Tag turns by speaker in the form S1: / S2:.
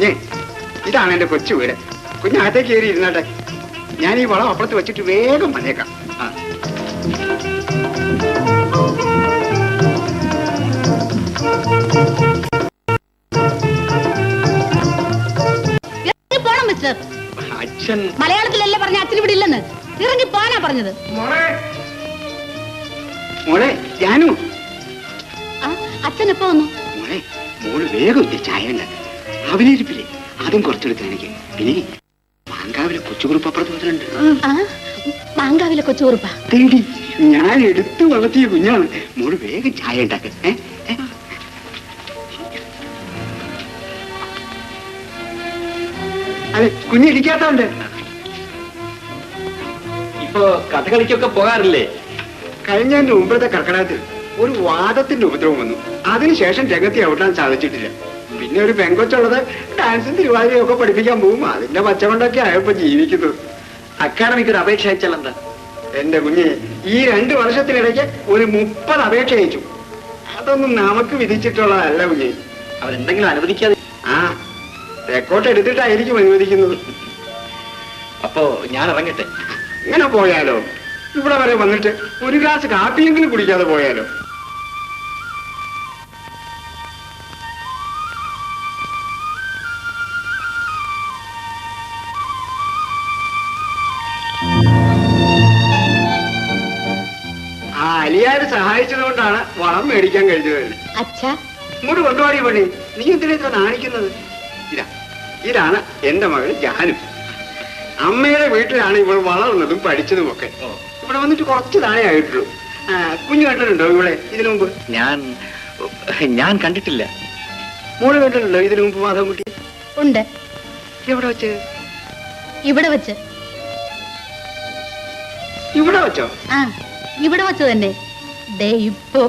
S1: കുഞ്ഞെ, ഇതാണ് എന്റെ കൊച്ചു വീട്. കുഞ്ഞകത്തേക്ക് കയറി ഇരുന്നാട്ടെ. ഞാൻ ഈ വളം അപ്പുറത്ത് വെച്ചിട്ട് വേഗം വന്നേക്കാം.
S2: അച്ഛൻ
S3: മലയാളത്തിലല്ലേ പറഞ്ഞ അച്ഛൻ ഇവിടെ ഇല്ലെന്ന്. ഇറങ്ങി പോനാ പറഞ്ഞത്.
S1: മോളെ ജാനു,
S3: അച്ഛൻ എപ്പോ വന്നു?
S1: മോളെ, മോള് വേഗം ചായ ഉണ്ടാക്കി. അവലിരിപ്പില്ലേ അതും കുറച്ചെടുത്ത് എനിക്ക്. പിന്നെ മാങ്കാവിലെ കൊച്ചുകുറുപ്പ് അപ്പുറത്ത് വന്നിട്ടുണ്ട്.
S3: മാങ്കാവിലെ കൊച്ചുകുറുപ്പാ?
S1: ഞാൻ എടുത്തു വളർത്തിയ കുഞ്ഞാണ്. മോള് വേഗം ചായ ഉണ്ടാക്ക. അതെ, കുഞ്ഞിരിക്കാത്തോണ്ട്.
S2: ഇപ്പൊ കഥകളിക്കൊക്കെ പോകാറില്ലേ?
S1: കഴിഞ്ഞതിന്റെ മുമ്പത്തെ കർക്കിടകത്തിൽ ഒരു വാദത്തിന്റെ ഉപദ്രവം വന്നു. അതിനുശേഷം രംഗത്തെ ഔട്ടാൻ സാധിച്ചിട്ടില്ല. പിന്നെ ഒരു പെങ്കൊച്ചുള്ളത് ഡാൻസും തിരുവാതിരയും ഒക്കെ പഠിപ്പിക്കാൻ പോകും. അതിന്റെ പച്ച കൊണ്ടൊക്കെ ആയപ്പോ ജീവിക്കുന്നത്.
S2: അക്കാഡമിക്ക് ഒരു അപേക്ഷ അയച്ചാൽ എന്താ?
S1: എന്റെ കുഞ്ഞെ, ഈ 2 വർഷത്തിനിടയ്ക്ക് ഒരു 30 അപേക്ഷ അയച്ചു. അതൊന്നും നമുക്ക് വിധിച്ചിട്ടുള്ളതല്ല കുഞ്ഞെ.
S2: അവരെന്തെങ്കിലും അനുവദിക്കാതെ?
S1: റെക്കോർഡ് എടുത്തിട്ടായിരിക്കും അനുവദിക്കുന്നത്.
S2: അപ്പോ ഞാൻ ഇറങ്ങട്ടെ.
S1: ഇങ്ങനെ പോയാലോ? ഇവിടെ വരെ വന്നിട്ട് ഒരു ഗ്ലാസ് കാപ്പിയെങ്കിലും കുടിക്കാതെ പോയാലോ? അലിയാര് സഹായിച്ചത് കൊണ്ടാണ് വളം മേടിക്കാൻ കഴിഞ്ഞത്. ഇങ്ങോട്ട് കൊണ്ടുപോടി പണി. നീ എന്തിനാ ഇത്ര നാണിക്കുന്നത്? ഇതാണ് എന്റെ മകൾ ജാനു. അമ്മയുടെ വീട്ടിലാണ് ഇവൾ വളർന്നതും പഠിച്ചതും ഒക്കെ. ഇവിടെ വന്നിട്ട് കുറച്ച് താഴെ ആയിട്ടുള്ളൂ. കുഞ്ഞു കണ്ടിട്ടുണ്ടോ ഇവിടെ ഇതിനു മുമ്പ്?
S2: ഞാൻ കണ്ടിട്ടില്ല.
S1: മോള് കണ്ടിട്ടുണ്ടോ ഇതിനു മുമ്പ് മാധവൻകുട്ടി?
S3: ഉണ്ട്.
S1: എവിടെ വെച്ച്?
S3: ഇവിടെ വെച്ച്.
S1: ഇവിടെ വെച്ചോ?
S3: ഇവിടെ വെച്ച് തന്നെ. ഇപ്പോ